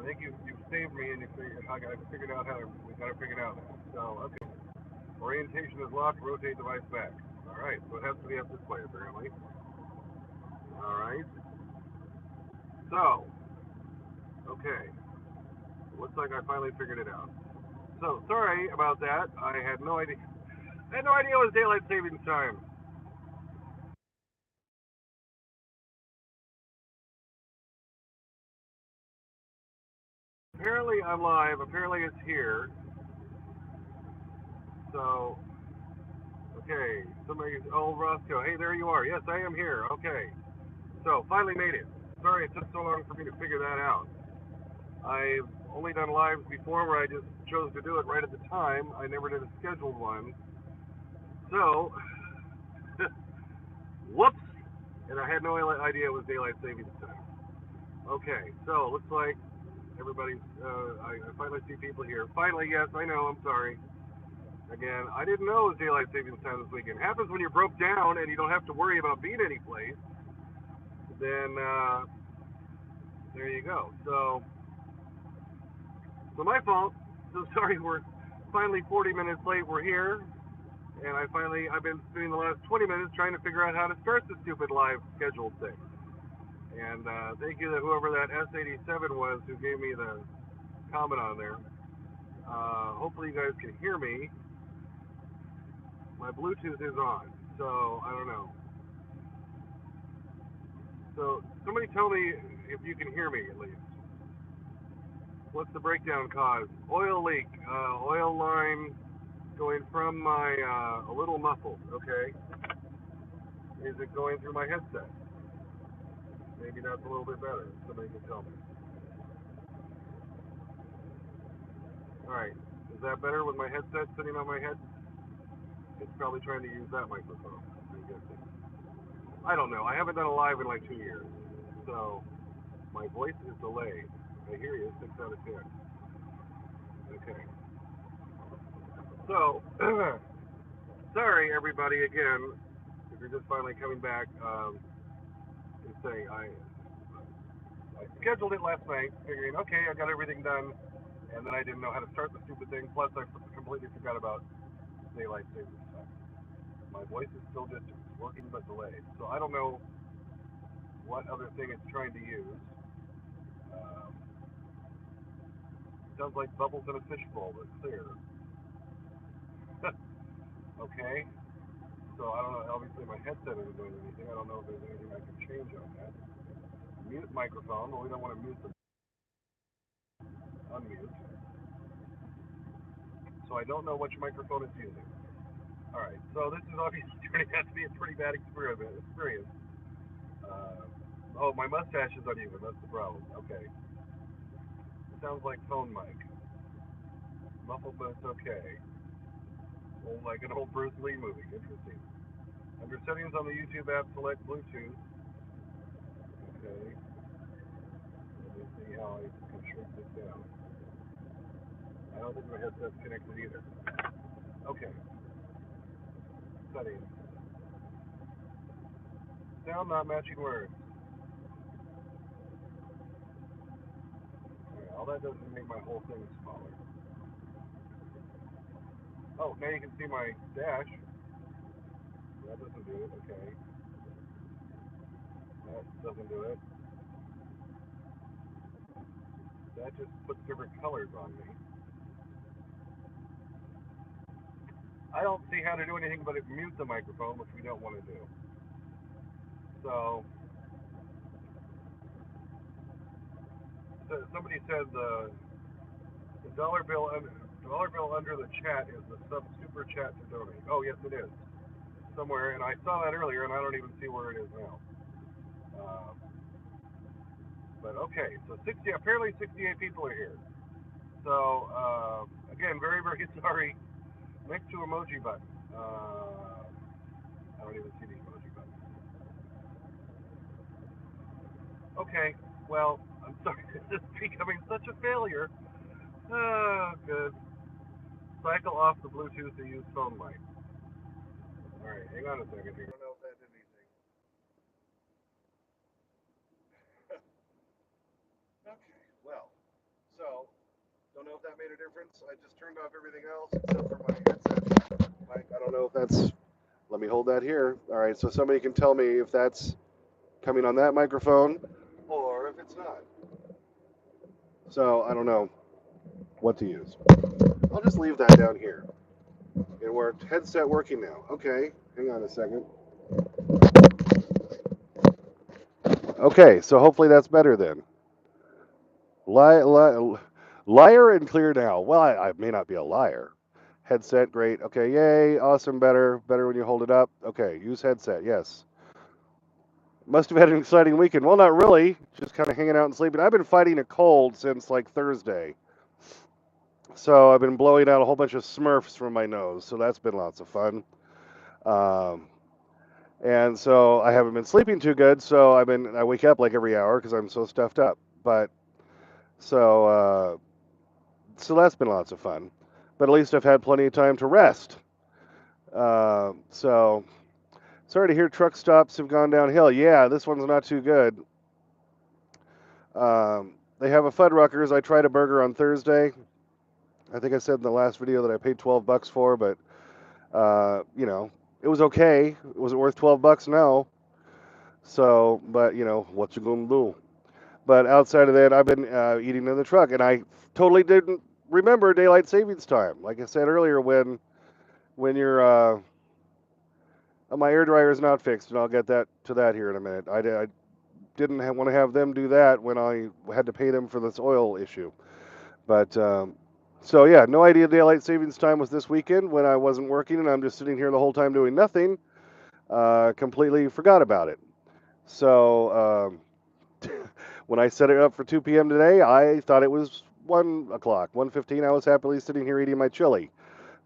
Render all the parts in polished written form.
I think you've saved me and I figured out how to, we got it figured out. So, okay. Orientation is locked, rotate device back. Alright, so it has to be up this way apparently. Alright. So, okay. Looks like I finally figured it out. So, sorry about that. I had no idea. I had no idea it was daylight savings time. Apparently I'm live. Apparently it's here. So, okay. Somebody, oh, Roscoe. Hey, there you are. Yes, I am here. Okay. So, finally made it. Sorry it took so long for me to figure that out. I've only done lives before where I just chose to do it right at the time. I never did a scheduled one. So, whoops. And I had no idea it was daylight savings time. Okay, so looks like everybody's. I finally see people here. Finally, yes, I know. I'm sorry. Again, I didn't know it was daylight savings time this weekend. It happens when you're broke down and you don't have to worry about being any place. Then there you go. So my fault. So sorry, we're finally 40 minutes late. We're here, and I've been spending the last 20 minutes trying to figure out how to start the stupid live scheduled thing. And thank you to whoever that S87 was who gave me the comment on there. Hopefully you guys can hear me. My Bluetooth is on, so I don't know. So somebody tell me if you can hear me at least. What's the breakdown cause? Oil leak. Oil line going from my a little muffled. Okay. Is it going through my headset? Maybe that's a little bit better. Somebody can tell me. All right. Is that better with my headset sitting on my head? It's probably trying to use that microphone. I'm guessing. I don't know. I haven't done a live in like 2 years, so my voice is delayed. I hear you. 6 out of 10. Okay. So, sorry everybody again. If you're just finally coming back, and saying I scheduled it last night, figuring okay, I got everything done, and then I didn't know how to start the stupid thing. Plus, I completely forgot about daylight savings time. My voice is still just working but delayed, so I don't know what other thing it's trying to use. Um, sounds like bubbles in a fishbowl, but clear. Okay, so I don't know. Obviously, my headset isn't doing anything. I don't know if there's anything I can change on that. Mute microphone. Well, we don't want to mute the unmute. So I don't know which microphone it's using. All right. So this is obviously turning out to be a pretty bad experience. Uh, oh, my mustache is uneven. That's the problem. Okay. It sounds like phone mic. Muffled, but it's okay. Old, like an old Bruce Lee movie. Interesting. Under settings on the YouTube app, select Bluetooth. Okay. Let me see how I can shrink this down. I don't think my headset's connected either. Okay. Settings. Sound not matching words. Okay, all that does is make my whole thing smaller. Oh, now you can see my dash. That doesn't do it. Okay. That doesn't do it. That just puts different colors on me. I don't see how to do anything but mute the microphone, which we don't want to do. So, somebody said the dollar bill under the chat is the sub super chat to donate. Oh yes, it is somewhere, and I saw that earlier, and I don't even see where it is now. Um, but okay, so 60 apparently 68 people are here. So again, very very sorry. Next to emoji button. I don't even see the emoji button. Okay, well, I'm sorry. This is becoming such a failure. Oh, good. Cycle off the Bluetooth to use phone mic. All right, hang on a second here. I don't know if that did anything. Okay, well. a difference. I just turned off everything else except for my headset mic. I don't know if that's. Let me hold that here. All right, so somebody can tell me if that's coming on that microphone or if it's not. So I don't know what to use. I'll just leave that down here. It worked. Headset working now. Okay, hang on a second. Okay, so hopefully that's better then. Liar and clear now. Well, I may not be a liar. Headset, great. Okay, yay, awesome, better when you hold it up. Okay, use headset, yes. Must have had an exciting weekend. Well, not really. Just kind of hanging out and sleeping. I've been fighting a cold since like Thursday. So I've been blowing out a whole bunch of Smurfs from my nose. So that's been lots of fun. And so I haven't been sleeping too good. So I wake up like every hour because I'm so stuffed up. But so that's been lots of fun. But at least I've had plenty of time to rest. So sorry to hear truck stops have gone downhill. Yeah, this one's not too good. They have a Fuddruckers. I tried a burger on Thursday. I think I said in the last video that I paid $12 for, but you know, it was okay. Was it worth $12? No. So, but you know, what you gonna do? But outside of that, I've been eating in the truck, and I totally didn't remember daylight savings time. Like I said earlier, when you're my air dryer is not fixed, and I'll get to that here in a minute. I didn't want to have them do that when I had to pay them for this oil issue. But so yeah, no idea daylight savings time was this weekend when I wasn't working, and I'm just sitting here the whole time doing nothing. Completely forgot about it. So when I set it up for 2 p.m. today, I thought it was 1 o'clock, 1:15. I was happily sitting here eating my chili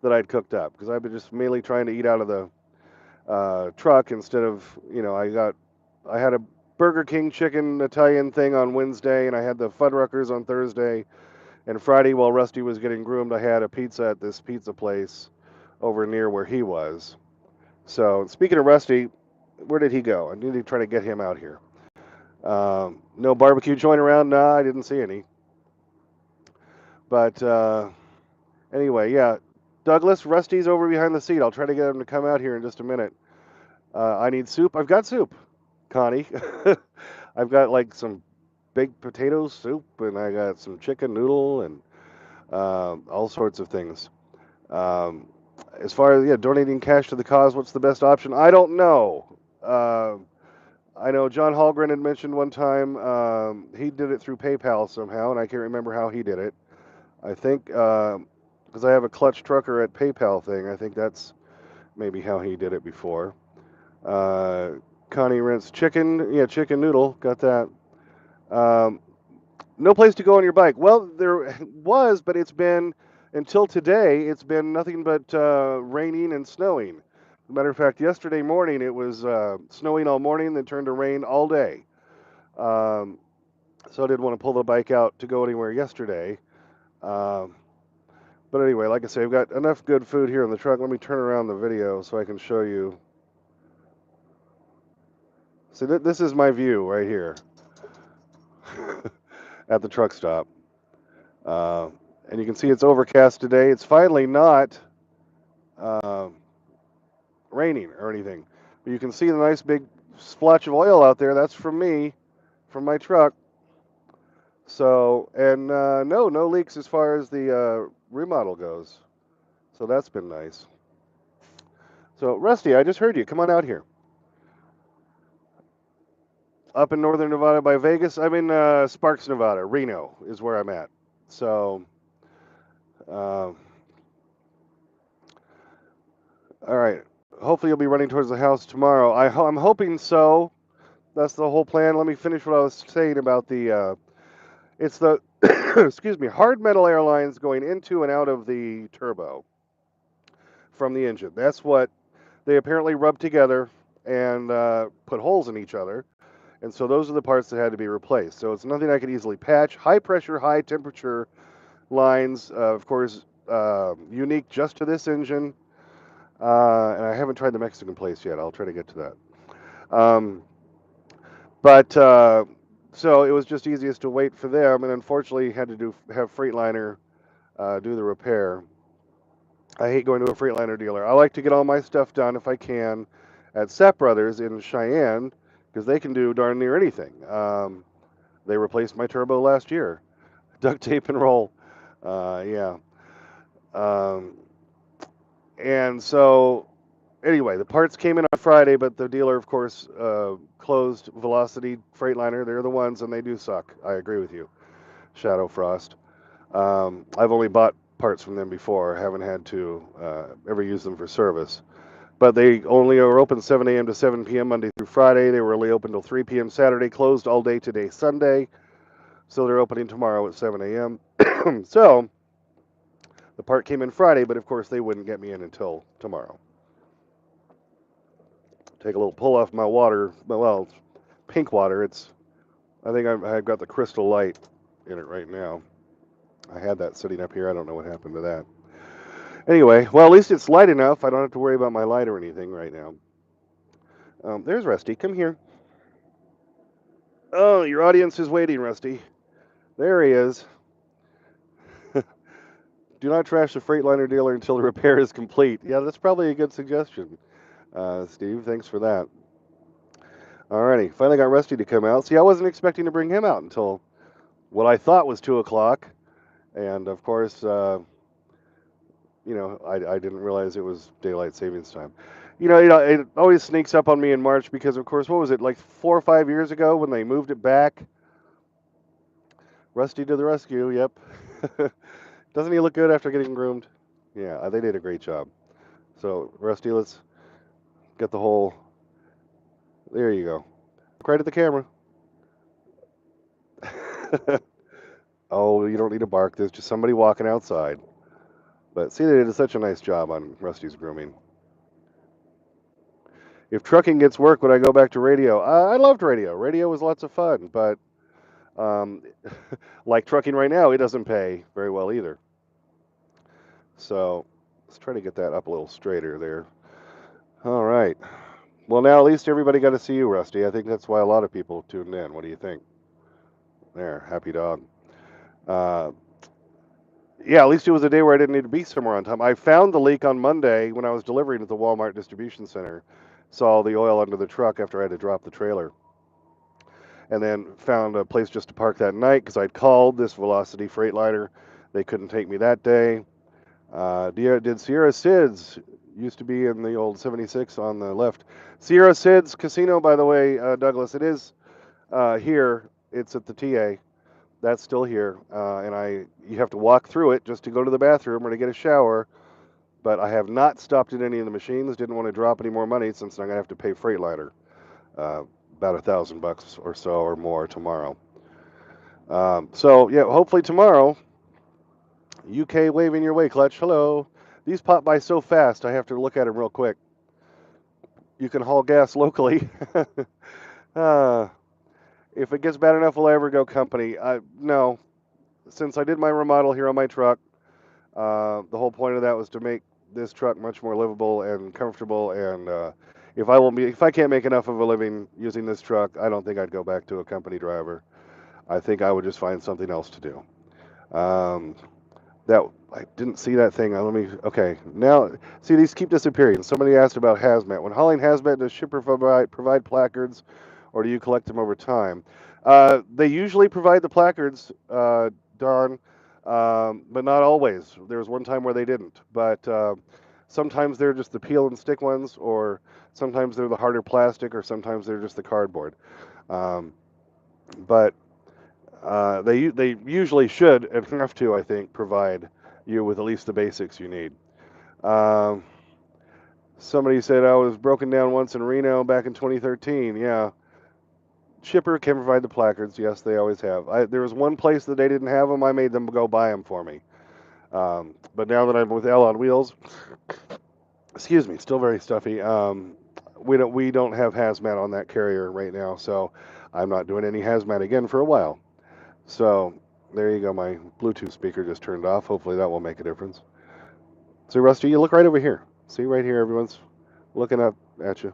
that I'd cooked up because I've been just mainly trying to eat out of the truck instead of, you know, I had a Burger King chicken Italian thing on Wednesday, and I had the Fuddruckers on Thursday, and Friday while Rusty was getting groomed, I had a pizza at this pizza place over near where he was. So speaking of Rusty, where did he go? I need to try to get him out here. No barbecue joint around? Nah, I didn't see any. But anyway, yeah. Douglas, Rusty's over behind the seat. I'll try to get him to come out here in just a minute. I need soup. I've got soup, Connie. I've got like some baked potato soup, and I got some chicken noodle, and all sorts of things. As far as donating cash to the cause, what's the best option? I don't know. I know John Hallgren had mentioned one time he did it through PayPal somehow, and I can't remember how he did it. I think because I have a Clutch Trucker at PayPal thing, I think that's maybe how he did it before. Connie rents chicken, chicken noodle, got that. No place to go on your bike. Well, there was, but it's been, until today, it's been nothing but raining and snowing. As a matter of fact, yesterday morning it was snowing all morning, then turned to rain all day. So I didn't want to pull the bike out to go anywhere yesterday. But anyway, like I say, I've got enough good food here in the truck. Let me turn around the video so I can show you. See, this is my view right here at the truck stop. And you can see it's overcast today. It's finally not raining or anything. But you can see the nice big splotch of oil out there. That's from me, from my truck. So, and no leaks as far as the remodel goes. So that's been nice. So, Rusty, I just heard you. Come on out here. Up in northern Nevada by Vegas. I'm in Sparks, Nevada. Reno is where I'm at. So, all right. Hopefully you'll be running towards the house tomorrow. I'm hoping so. That's the whole plan. Let me finish what I was saying about the. It's the excuse me, hard metal airlines going into and out of the turbo from the engine. That's what they apparently rubbed together and put holes in each other. And so those are the parts that had to be replaced. So it's nothing I could easily patch. High pressure, high temperature lines, of course, unique just to this engine. And I haven't tried the Mexican place yet. I'll try to get to that. So it was just easiest to wait for them, and unfortunately had to have Freightliner do the repair. I hate going to a Freightliner dealer. I like to get all my stuff done if I can at Sepp Brothers in Cheyenne because they can do darn near anything. They replaced my turbo last year. Duct tape and roll. Yeah. Um, and so, anyway, the parts came in on Friday, but the dealer, of course, closed. Velocity Freightliner. They're the ones, and they do suck. I agree with you, Shadow Frost. I've only bought parts from them before. Haven't had to ever use them for service. But they only are open 7 a.m. to 7 p.m. Monday through Friday. They were only open till 3 p.m. Saturday, closed all day today, Sunday. So they're opening tomorrow at 7 a.m. So the part came in Friday, but of course they wouldn't get me in until tomorrow. Take a little pull off my water. Well, it's pink water. I think I've got the crystal light in it right now. I had that sitting up here. I don't know what happened to that. Anyway, well, at least it's light enough. I don't have to worry about my light or anything right now. There's Rusty. Come here. Oh, your audience is waiting, Rusty. There he is. Do not trash the Freightliner dealer until the repair is complete. Yeah, that's probably a good suggestion, Steve. Thanks for that. Alrighty, finally got Rusty to come out. See, I wasn't expecting to bring him out until what I thought was 2 o'clock, and of course, I didn't realize it was daylight savings time. It always sneaks up on me in March because, of course, what was it, like 4 or 5 years ago when they moved it back? Rusty to the rescue, yep. Doesn't he look good after getting groomed? Yeah, they did a great job. So, Rusty, let's get the whole. There you go. Look right at the camera. Oh, you don't need to bark. There's just somebody walking outside. But see, they did such a nice job on Rusty's grooming. If trucking gets work, would I go back to radio? I loved radio. Radio was lots of fun, but um, like trucking right now, it doesn't pay very well either. So let's try to get that up a little straighter there. All right. Well, now at least everybody got to see you, Rusty. I think that's why a lot of people tuned in. What do you think? There, happy dog. Uh, yeah, at least it was a day where I didn't need to be somewhere on time. I found the leak on Monday when I was delivering at the Walmart distribution center. Saw the oil under the truck after I had to drop the trailer. And then found a place just to park that night because I'd called this Velocity Freightliner. They couldn't take me that day. Did Sierra Sid's used to be in the old 76 on the left. Sierra Sid's Casino, by the way, Douglas, it is here. It's at the TA. That's still here, and you have to walk through it just to go to the bathroom or to get a shower. But I have not stopped at any of the machines. Didn't want to drop any more money since I'm gonna have to pay Freightliner about $1,000 or so or more tomorrow. So yeah, hopefully tomorrow. UK waving your way, Clutch. Hello. These pop by so fast. I have to look at them real quick. You can haul gas locally. uh, if it gets bad enough, will I ever go company? No. Since I did my remodel here on my truck, the whole point of that was to make this truck much more livable and comfortable. And if I can't make enough of a living using this truck, I don't think I'd go back to a company driver. I think I would just find something else to do. That I didn't see that thing. Okay, now see these keep disappearing. Somebody asked about hazmat. When hauling hazmat, does shipper provide placards, or do you collect them over time? They usually provide the placards, Don, but not always. There was one time where they didn't, but sometimes they're just the peel and stick ones, or sometimes they're the harder plastic, or sometimes they're just the cardboard. Um, but they usually should and have to, I think, provide you with at least the basics you need. Um, Somebody said I was broken down once in Reno back in 2013. Yeah, shipper can provide the placards. Yes, they always have. There was one place that they didn't have them. I made them go buy them for me. But now that I'm with L on Wheels, excuse me, still very stuffy. We don't have hazmat on that carrier right now, so I'm not doing any hazmat again for a while. So there you go. My Bluetooth speaker just turned off. Hopefully that will make a difference. See, Rusty, you look right over here. See, right here, everyone's looking up at you.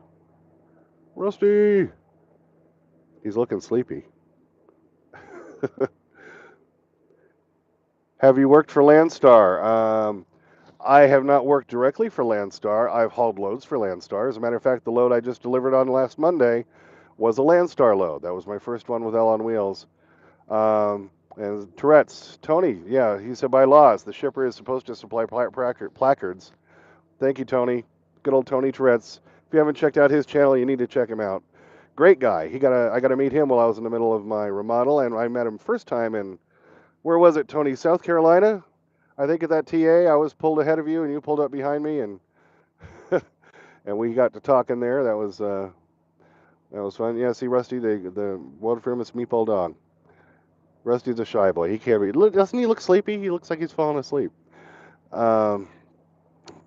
Rusty! He's looking sleepy. Have you worked for Landstar? I have not worked directly for Landstar. I've hauled loads for Landstar. As a matter of fact, the load I just delivered on last Monday was a Landstar load. That was my first one with L on Wheels. And Tourette's, Tony, yeah, he said by laws the shipper is supposed to supply placards. Thank you, Tony. Good old Tony Tourette's. If you haven't checked out his channel, you need to check him out. Great guy. I got to meet him while I was in the middle of my remodel, and I met him first time in, where was it, Tony? South Carolina? I think at that TA, I was pulled ahead of you, and you pulled up behind me, and and we got to talking there. That was fun. Yeah, see, Rusty, the world famous meatball dog. Rusty's a shy boy. He can't read. Doesn't he look sleepy? He looks like he's falling asleep. Um,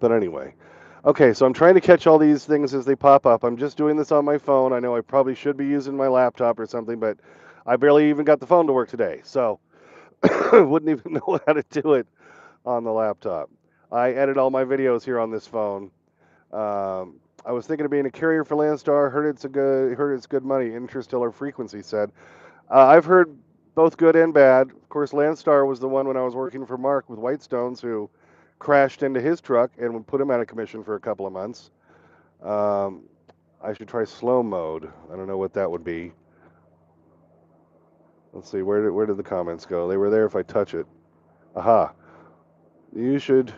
but anyway, okay. So I'm trying to catch all these things as they pop up. I'm just doing this on my phone. I know I probably should be using my laptop or something, but I barely even got the phone to work today, so wouldn't even know how to do it on the laptop. I edit all my videos here on this phone. I was thinking of being a carrier for Landstar. Heard it's good money. Interstellar Frequency said. I've heard both good and bad. Of course, Landstar was the one when I was working for Mark with Whitestones who crashed into his truck and would put him out of commission for a couple of months. Um, I should try slow mode. I don't know what that would be. Let's see, where did the comments go? They were there if I touch it. Aha. You should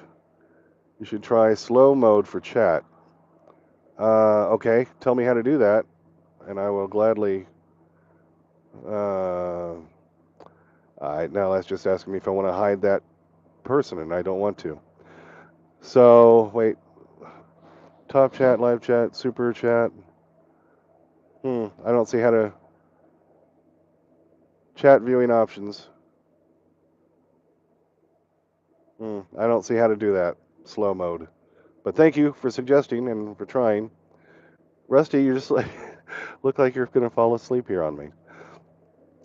you should try slow mode for chat. Okay, tell me how to do that, and I will gladly. All right, now that's just asking me if I want to hide that person, and I don't want to. So wait, top chat, live chat, super chat. I don't see how to chat viewing options. I don't see how to do that. Slow mode. But thank you for suggesting and for trying. Rusty, you just like look like you're gonna fall asleep here on me.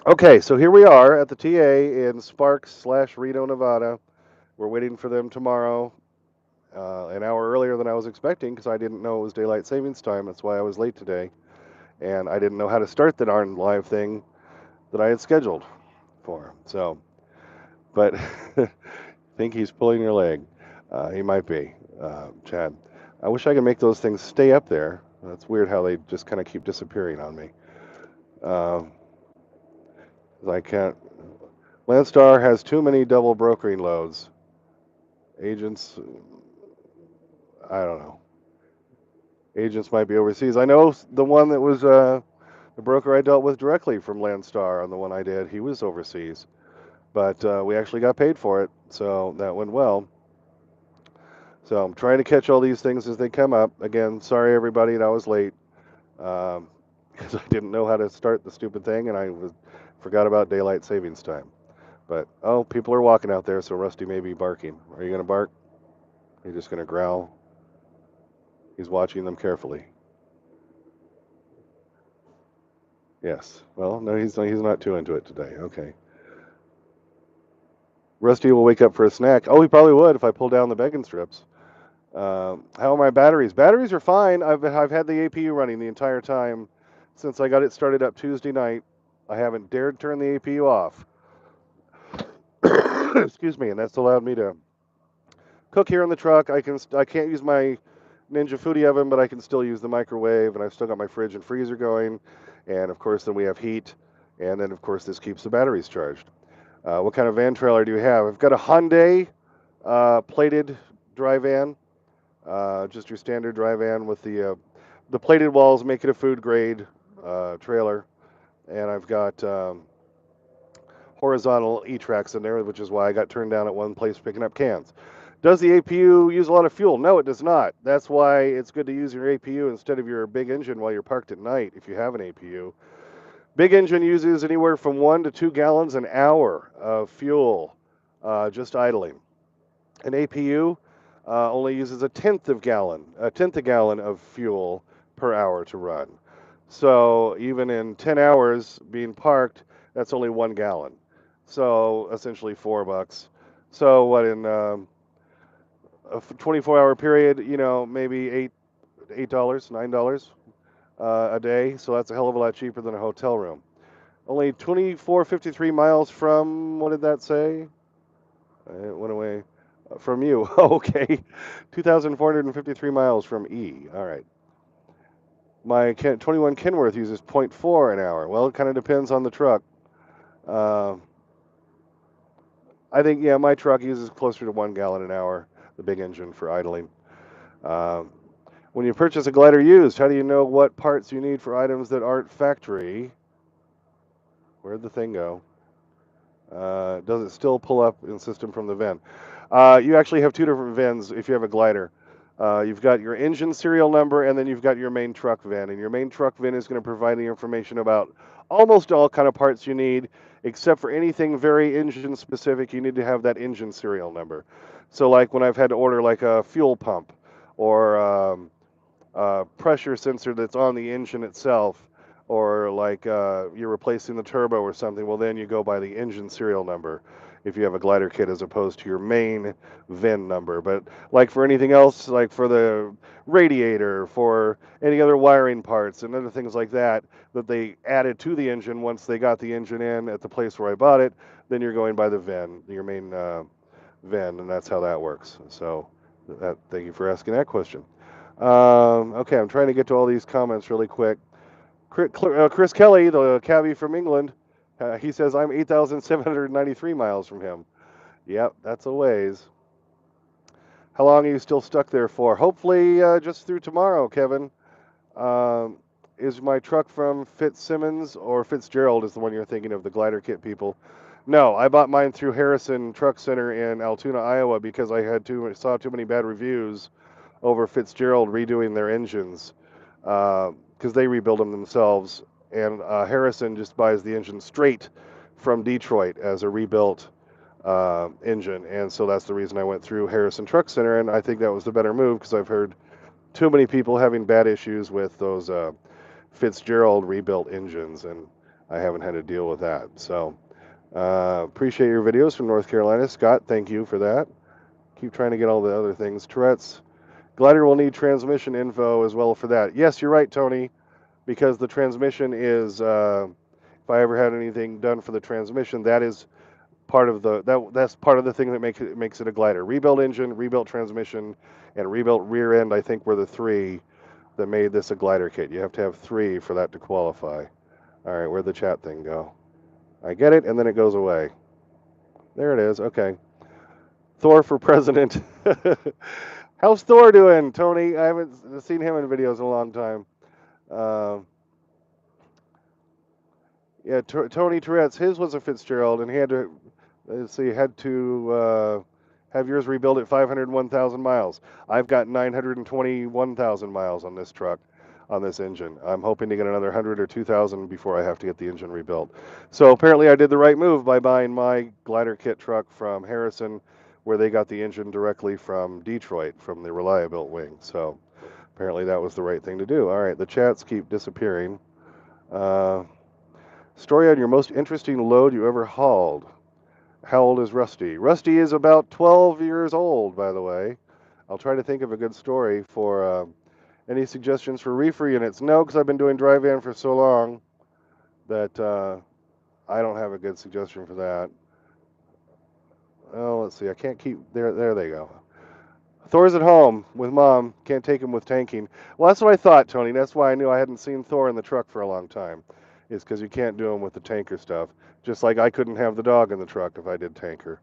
Okay, so here we are at the TA in Sparks/Reno, Nevada. We're waiting for them tomorrow, an hour earlier than I was expecting because I didn't know it was daylight savings time. That's why I was late today, and I didn't know how to start the darn live thing that I had scheduled for. So, but I think he's pulling your leg. He might be, Chad. I wish I could make those things stay up there. That's weird how they just kind of keep disappearing on me. Uh, I can't. Landstar has too many double brokering loads. Agents, I don't know. Agents might be overseas. I know the one that was the broker I dealt with directly from Landstar on the one I did. He was overseas, but we actually got paid for it, so that went well. So I'm trying to catch all these things as they come up. Again, sorry everybody that I was late because I didn't know how to start the stupid thing and forgot about daylight savings time. But oh, people are walking out there, so Rusty may be barking. Are you gonna bark? Are you just gonna growl? He's watching them carefully. Yes. Well, no, he's not too into it today. Okay. Rusty will wake up for a snack. Oh, he probably would if I pull down the bacon strips. How are my batteries? Batteries are fine. I've had the APU running the entire time since I got it started up Tuesday night. I haven't dared turn the APU off. Excuse me, and that's allowed me to cook here in the truck. I can't use my Ninja Foodie oven, but I can still use the microwave, and I've still got my fridge and freezer going, and of course then we have heat, and then of course this keeps the batteries charged. What kind of van trailer do you have? I've got a Hyundai plated dry van, just your standard dry van with the plated walls make it a food grade trailer, and I've got horizontal E-tracks in there, which is why I got turned down at one place picking up cans. Does the APU use a lot of fuel? No, it does not. That's why it's good to use your APU instead of your big engine while you're parked at night if you have an APU. Big engine uses anywhere from 1 to 2 gallons an hour of fuel just idling. An APU only uses a tenth a gallon of fuel per hour to run. So even in 10 hours being parked, that's only 1 gallon. So essentially $4. So what in a 24-hour period, maybe $8, $9 a day. So that's a hell of a lot cheaper than a hotel room. Only 2453 miles from, what did that say? from you. Okay. 2,453 miles from E. All right. My 21 Kenworth uses 0.4 an hour. Well, it kind of depends on the truck. Uh, I think, yeah, my truck uses closer to 1 gallon an hour, the big engine for idling. Um, when you purchase a glider used, how do you know what parts you need for items that aren't factory? Where'd the thing go? Does it still pull up in system from the VIN? You actually have two different VINs if you have a glider. You've got your engine serial number, and then you've got your main truck VIN. And your main truck VIN is going to provide the information about almost all kind of parts you need, except for anything very engine specific. You need to have that engine serial number. So, like when I've had to order like a fuel pump or pressure sensor that's on the engine itself, or like you're replacing the turbo or something, well, then you go by the engine serial number if you have a glider kit as opposed to your main VIN number. But like for anything else, like for the radiator, for any other wiring parts and other things like that, that they added to the engine once they got the engine in at the place where I bought it, then you're going by the VIN, your main VIN, and that's how that works. So thank you for asking that question. Okay, I'm trying to get to all these comments really quick. Chris Kelly, the cabbie from England, he says I'm 8,793 miles from him. Yep, that's a ways. How long are you still stuck there for? Hopefully just through tomorrow, Kevin. Is my truck from Fitzsimmons or Fitzgerald is the one you're thinking of, the glider kit people? No, I bought mine through Harrison Truck Center in Altoona, Iowa, because I saw too many bad reviews over Fitzgerald redoing their engines because they rebuild them themselves, and Harrison just buys the engine straight from Detroit as a rebuilt engine, and so that's the reason I went through Harrison Truck Center, and I think that was the better move because I've heard too many people having bad issues with those Fitzgerald rebuilt engines, and I haven't had to deal with that. So appreciate your videos from North Carolina, Scott. Thank you for that. Keep trying to get all the other things. Tourette's. Glider will need transmission info as well for that. Yes, you're right, Tony, because the transmission is, if I ever had anything done for the transmission, that is part of that's part of the thing that makes it a glider. Rebuilt engine, rebuilt transmission, and rebuilt rear end, I think, were the three that made this a glider kit. You have to have three for that to qualify. All right, where'd the chat thing go? I get it, and then it goes away. There it is. Okay. Thor for president. How's Thor doing, Tony? I haven't seen him in videos in a long time. Yeah, Tony Tourette's, his was a Fitzgerald, and he had to, let's see, had to have yours rebuilt at 501,000 miles. I've got 921,000 miles on this truck, on this engine. I'm hoping to get another 100 or 2,000 before I have to get the engine rebuilt. So apparently I did the right move by buying my glider kit truck from Harrison, where they got the engine directly from Detroit, from the Reliabuilt wing. So apparently that was the right thing to do. All right, the chats keep disappearing. Story on your most interesting load you ever hauled. How old is Rusty? Rusty is about 12 years old, by the way. I'll try to think of a good story for any suggestions for reefer units. No, because I've been doing dry van for so long that I don't have a good suggestion for that. Oh, let's see. I can't keep there they go. Thor's at home with Mom. Can't take him with tanking. Well, that's what I thought, Tony. That's why I knew I hadn't seen Thor in the truck for a long time. Is because you can't do him with the tanker stuff. Just like I couldn't have the dog in the truck if I did tanker.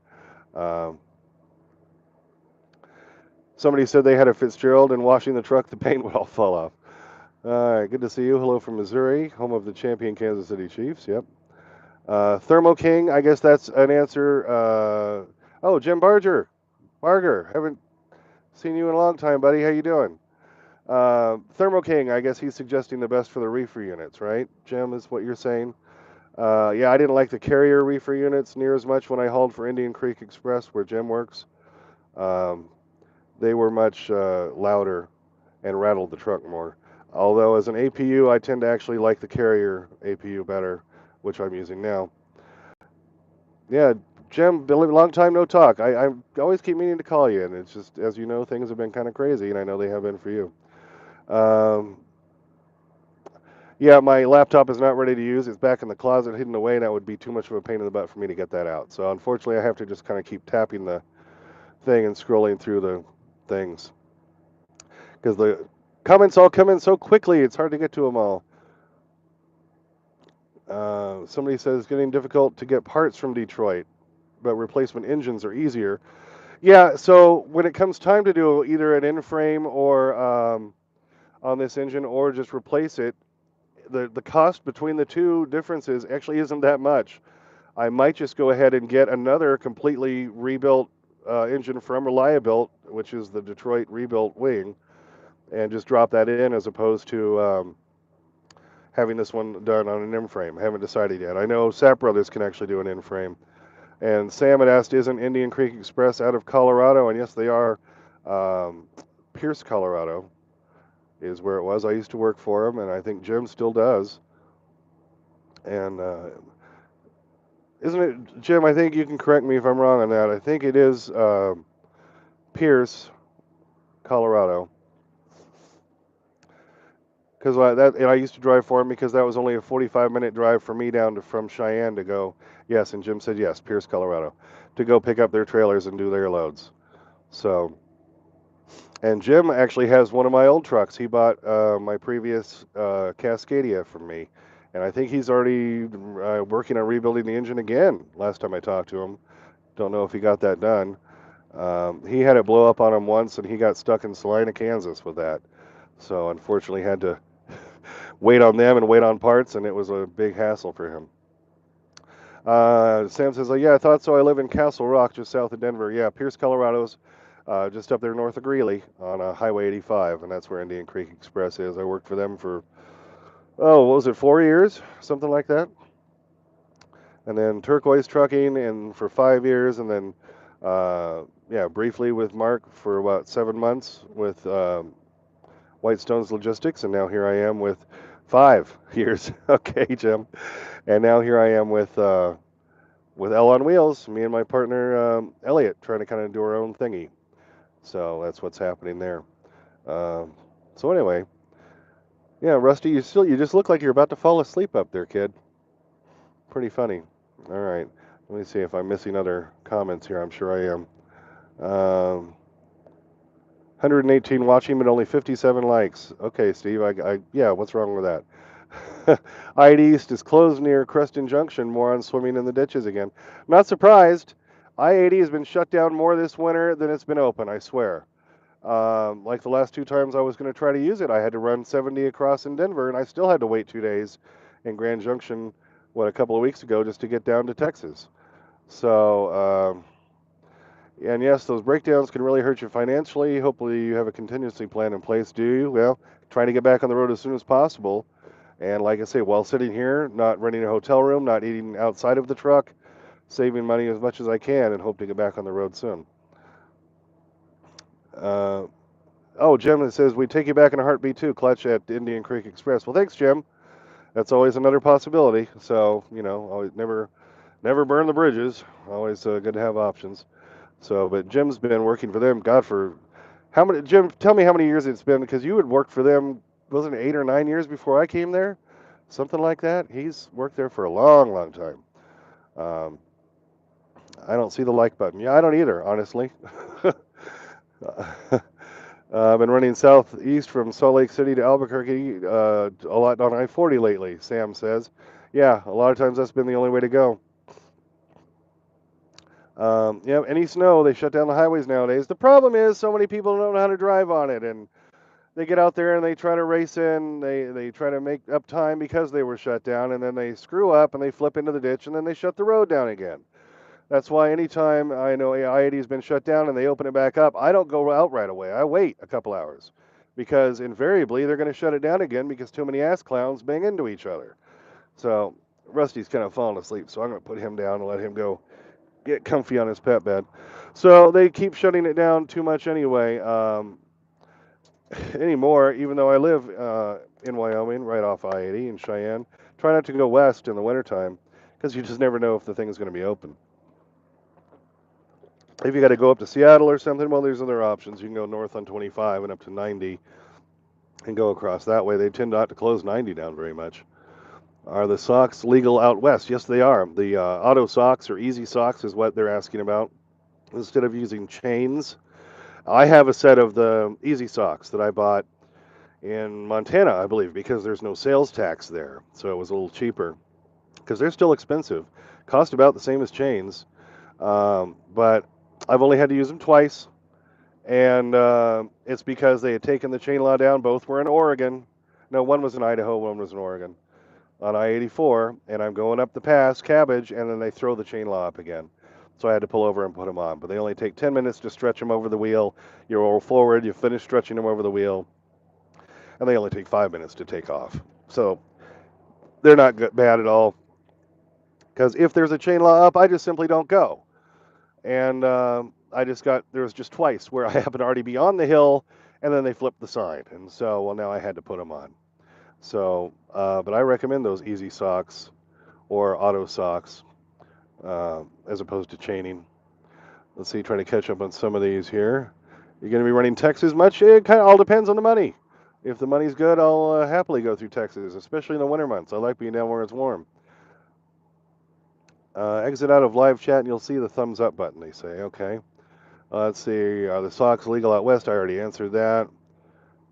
Somebody said they had a Fitzgerald, and washing the truck, the paint would all fall off. All right, good to see you. Hello from Missouri, home of the champion Kansas City Chiefs. Yep. Thermo King, I guess that's an answer. Oh, Jim Barger. Haven't seen you in a long time, buddy. How you doing? Thermo King, I guess he's suggesting the best for the reefer units, right? Jim, is what you're saying? Yeah, I didn't like the carrier reefer units near as much when I hauled for Indian Creek Express, where Jim works. They were much louder and rattled the truck more. Although as an APU, I tend to actually like the carrier APU better, which I'm using now. Yeah, Jim, long time no talk. I always keep meaning to call you, and it's just, as you know, things have been kind of crazy, and I know they have been for you. Yeah, my laptop is not ready to use. It's back in the closet, hidden away, and that would be too much of a pain in the butt for me to get that out. So unfortunately, I have to just kind of keep tapping the thing and scrolling through the things because the comments all come in so quickly. It's hard to get to them all. Somebody says getting difficult to get parts from Detroit, but replacement engines are easier. Yeah, so when it comes time to do either an in-frame or on this engine or just replace it, the cost between the two differences actually isn't that much. I might just go ahead and get another completely rebuilt engine from Reliabuilt, which is the Detroit rebuilt wing, and just drop that in as opposed to having this one done on an in-frame. Haven't decided yet. I know Sap Brothers can actually do an in-frame. And Sam had asked, isn't Indian Creek Express out of Colorado? And yes, they are. Pierce, Colorado is where it was. I used to work for them, and I think Jim still does. And isn't it, Jim? I think you can correct me if I'm wrong on that. I think it is Pierce, Colorado. Because I used to drive for him because that was only a 45-minute drive for me down from Cheyenne to go. Yes, and Jim said yes, Pierce, Colorado, to go pick up their trailers and do their loads. So, and Jim actually has one of my old trucks. He bought my previous Cascadia from me, and I think he's already working on rebuilding the engine again. Last time I talked to him, don't know if he got that done. He had it blow up on him once, and he got stuck in Salina, Kansas with that. So unfortunately, had to wait on them and wait on parts, and it was a big hassle for him. Sam says, yeah, I thought so. I live in Castle Rock, just south of Denver. Yeah, Pierce, Colorado's just up there north of Greeley on Highway 85, and that's where Indian Creek Express is. I worked for them for, what was it, 4 years? Something like that. And then Turquoise Trucking and for 5 years, and then, briefly with Mark for about 7 months with White Stones Logistics, and now here I am with 5 years. Okay, Jim. And now here I am with L on Wheels, me and my partner Elliot, trying to kind of do our own thingy. So that's what's happening there. So anyway, yeah, Rusty, you just look like you're about to fall asleep up there, kid. Pretty funny. All right, let me see if I'm missing other comments here. I'm sure I am. 118 watching, but only 57 likes. Okay, Steve. Yeah. What's wrong with that? I-80 East is closed near Creston Junction. More on swimming in the ditches again. Not surprised. I-80 has been shut down more this winter than it's been open. I swear. Like the last 2 times I was going to try to use it, I had to run 70 across in Denver, and I still had to wait 2 days in Grand Junction, a couple of weeks ago, just to get down to Texas. So. And yes, those breakdowns can really hurt you financially. Hopefully, you have a contingency plan in place. Do you? Well, trying to get back on the road as soon as possible. And like I say, while sitting here, not renting a hotel room, not eating outside of the truck, saving money as much as I can, and hope to get back on the road soon. Jim says, we take you back in a heartbeat too, clutch at Indian Creek Express. Well, thanks, Jim. That's always another possibility. So, always never burn the bridges. Always good to have options. So, but Jim's been working for them, God, for how many, Jim, tell me how many years it's been, because you had worked for them, wasn't it 8 or 9 years before I came there? Something like that. He's worked there for a long, long time. I don't see the like button. Yeah, I don't either, honestly. I've been running southeast from Salt Lake City to Albuquerque a lot on I-40 lately, Sam says. Yeah, a lot of times that's been the only way to go. Any snow, they shut down the highways nowadays. The problem is so many people don't know how to drive on it, and they get out there and they try to race in. They try to make up time because they were shut down, and then they screw up and they flip into the ditch, and then they shut the road down again. That's why anytime I know I-80 has been shut down and they open it back up, I don't go out right away. I wait a couple hours because invariably they're going to shut it down again because too many ass clowns bang into each other. So Rusty's kind of falling asleep, so I'm going to put him down and let him go get comfy on his pet bed. So they keep shutting it down too much anyway. Anymore, even though I live in Wyoming, right off I-80 in Cheyenne. Try not to go west in the wintertime because you just never know if the thing is going to be open. If you got to go up to Seattle or something, well, there's other options. You can go north on 25 and up to 90 and go across that way. They tend not to close 90 down very much. Are the socks legal out west? Yes, they are. The auto socks or easy socks is what they're asking about. instead of using chains. I have a set of the Easy Socks that I bought in Montana, I believe, because there's no sales tax there, so it was a little cheaper. Because they're still expensive, cost about the same as chains, but I've only had to use them twice, and it's because they had taken the chain law down. Both were in Oregon. No, one was in Idaho, one was in Oregon on I-84, and I'm going up the pass, Cabbage, and then they throw the chain law up again. So I had to pull over and put them on. But they only take 10 minutes to stretch them over the wheel. You roll forward, you finish stretching them over the wheel, and they only take 5 minutes to take off. So they're not bad at all. Because if there's a chain law up, I just simply don't go. And there was just twice where I happened to already be on the hill, and then they flipped the sign. And so, well, now I had to put them on. So, but I recommend those Easy Socks or Auto Socks as opposed to chaining. Let's see, trying to catch up on some of these here. You're going to be running Texas much? It kind of all depends on the money. If the money's good, I'll happily go through Texas, especially in the winter months. I like being down where it's warm. Exit out of live chat and you'll see the thumbs up button, they say. Okay. Let's see. Are the socks legal out west? I already answered that.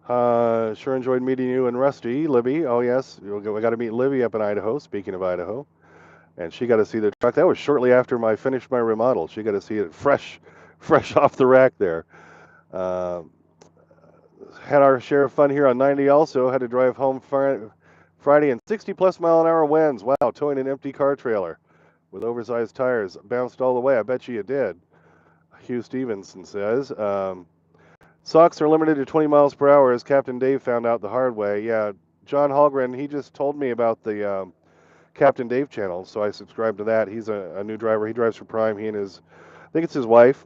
Sure enjoyed meeting you and Rusty. Libby. Oh, yes. We got to meet Libby up in Idaho, speaking of Idaho. And she got to see the truck. That was shortly after I finished my remodel. She got to see it fresh off the rack there. Had our share of fun here on 90 also. Had to drive home Friday in 60 plus mile an hour winds. Wow, towing an empty car trailer with oversized tires. Bounced all the way. I bet you did. Hugh Stevenson says. Socks are limited to 20 miles per hour, as Captain Dave found out the hard way. Yeah, John Hallgren, he just told me about the Captain Dave channel, so I subscribe to that. He's a new driver. He drives for Prime. He and I think it's his wife,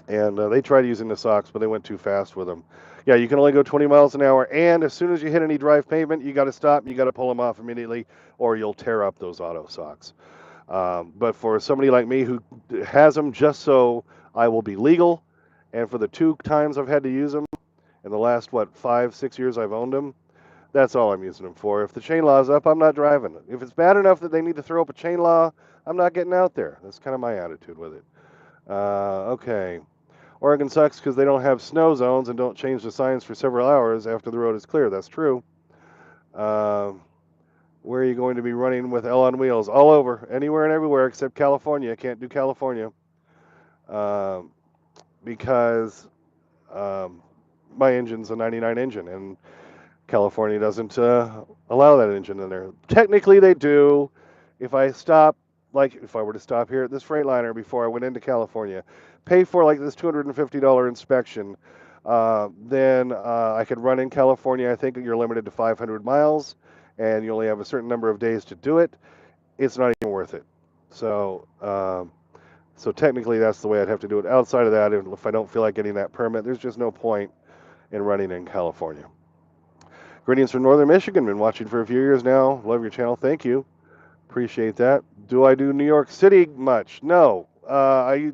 and they tried using the socks, but they went too fast with them. Yeah, you can only go 20 miles an hour, and as soon as you hit any drive pavement, you got to stop. You got to pull them off immediately, or you'll tear up those auto socks. But for somebody like me who has them just so I will be legal, and for the 2 times I've had to use them in the last 5-6 years I've owned them, that's all I'm using them for. If the chain law's up, I'm not driving. If it's bad enough that they need to throw up a chain law, I'm not getting out there. That's kind of my attitude with it. Okay. Oregon sucks because they don't have snow zones and don't change the signs for several hours after the road is clear. That's true. Where are you going to be running with L on wheels? All over, anywhere and everywhere except California. Can't do California because my engine's a 99 engine, and California doesn't allow that engine in there. Technically, they do. If I stop, like if I were to stop here at this Freightliner before I went into California, pay for like this $250 inspection, then I could run in California. I think you're limited to 500 miles, and you only have a certain number of days to do it. It's not even worth it. So, so technically, that's the way I'd have to do it. Outside of that, if I don't feel like getting that permit, there's just no point in running in California. Greetings from Northern Michigan. Been watching for a few years now. Love your channel. Thank you. Appreciate that. Do I do New York City much? No. I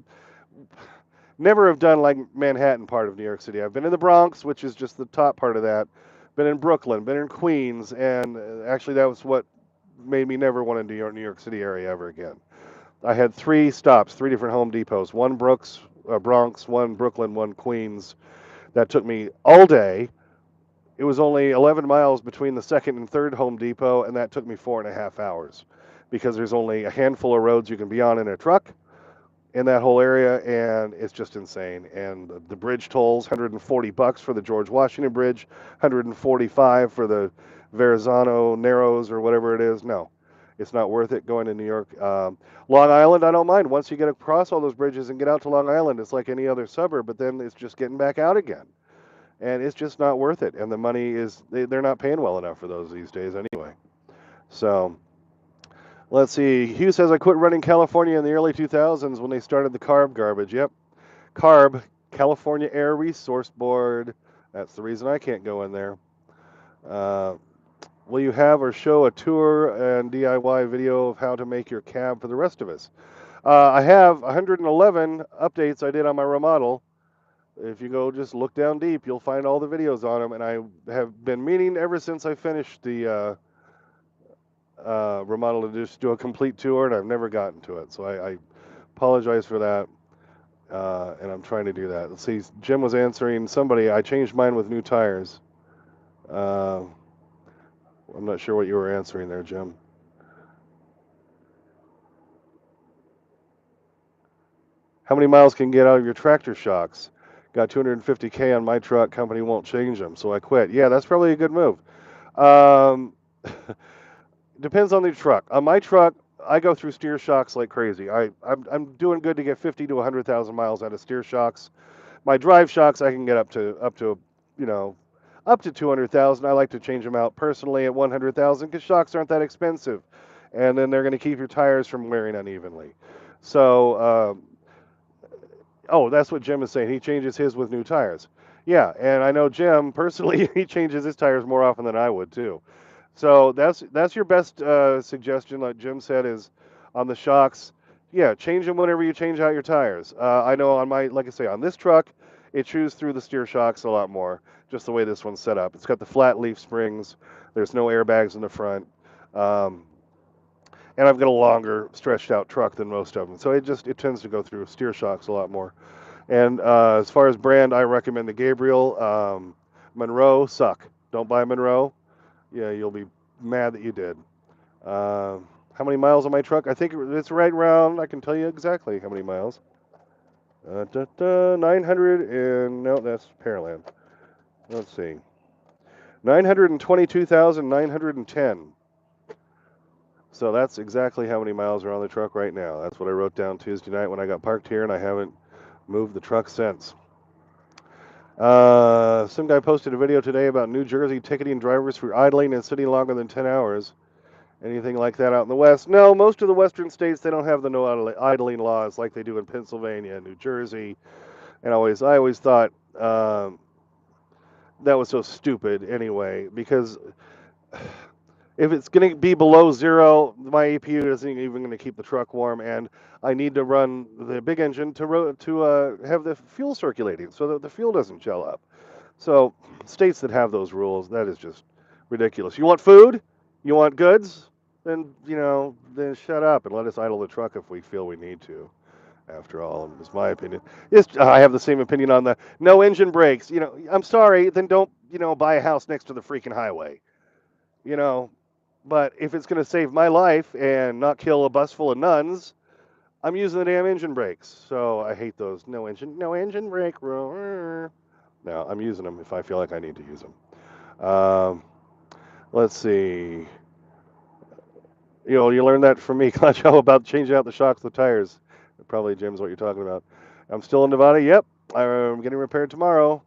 never have done like Manhattan part of New York City. I've been in the Bronx, which is just the top part of that. Been in Brooklyn. Been in Queens, and actually that was what made me never want to do New York City area ever again. I had 3 stops, 3 different Home Depots. One Bronx, one Brooklyn, one Queens. That took me all day. It was only 11 miles between the second and third Home Depot, and that took me 4.5 hours because there's only a handful of roads you can be on in a truck in that whole area, and it's just insane. And the bridge tolls, $140 for the George Washington Bridge, $145 for the Verrazano Narrows or whatever it is. No, it's not worth it going to New York. Long Island, I don't mind. Once you get across all those bridges and get out to Long Island, it's like any other suburb, but then it's just getting back out again. And it's just not worth it. And the money is, they're not paying well enough for those these days anyway. So let's see. Hugh says, I quit running California in the early 2000s when they started the CARB garbage. Yep. CARB, California Air Resource Board. That's the reason I can't go in there. Will you have or show a tour and DIY video of how to make your cab for the rest of us? I have 111 updates I did on my remodel. If you go just look down deep, you'll find all the videos on them. And I have been meaning ever since I finished the remodel to just do a complete tour, and I've never gotten to it. So I apologize for that. and I'm trying to do that. Let's see, Jim was answering somebody. I changed mine with new tires. Uh, I'm not sure what you were answering there, Jim. How many miles can you get out of your tractor shocks? Got 250K on my truck. Company won't change them, so I quit. Yeah, that's probably a good move. Um, depends on the truck. On my truck, I go through steer shocks like crazy. I'm doing good to get 50 to 100,000 miles out of steer shocks. My drive shocks I can get up to you know up to 200,000. I like to change them out personally at 100,000 because shocks aren't that expensive, and then they're going to keep your tires from wearing unevenly. So oh, that's what Jim is saying. He changes his with new tires. Yeah, and I know Jim personally. He changes his tires more often than I would too. So that's your best suggestion, like Jim said, is on the shocks. Yeah, change them whenever you change out your tires. I know on my, like I say, on this truck, it chews through the steer shocks a lot more, just the way this one's set up. It's got the flat leaf springs. There's no airbags in the front, um, and I've got a longer, stretched out truck than most of them, so it tends to go through steer shocks a lot more. And as far as brand, I recommend the Gabriel. Monroe suck. Don't buy Monroe. Yeah, you'll be mad that you did. How many miles on my truck? I think it's right around. I can tell you exactly how many miles. 900 and no, that's Pearland. Let's see, 922,910. So that's exactly how many miles are on the truck right now. That's what I wrote down Tuesday night when I got parked here, and I haven't moved the truck since. Some guy posted a video today about New Jersey ticketing drivers for idling and sitting longer than 10 hours. Anything like that out in the West? No, most of the Western states, they don't have the no idling laws like they do in Pennsylvania, New Jersey. And I always thought that was so stupid anyway, because if it's going to be below zero, my APU isn't even going to keep the truck warm, and I need to run the big engine to have the fuel circulating so that the fuel doesn't gel up. So states that have those rules, that is just ridiculous. You want food? You want goods? Then shut up and let us idle the truck if we feel we need to. After all, is my opinion. I have the same opinion on the no engine brakes. I'm sorry, then don't buy a house next to the freaking highway. You know, but if it's going to save my life and not kill a bus full of nuns, I'm using the damn engine brakes. So I hate those no engine brake rule. No, I'm using them if I feel like I need to use them. Let's see. You learned that from me, Concho, about changing out the shocks, the tires. Probably, Jim's what you're talking about. I'm still in Nevada. Yep, I'm getting repaired tomorrow.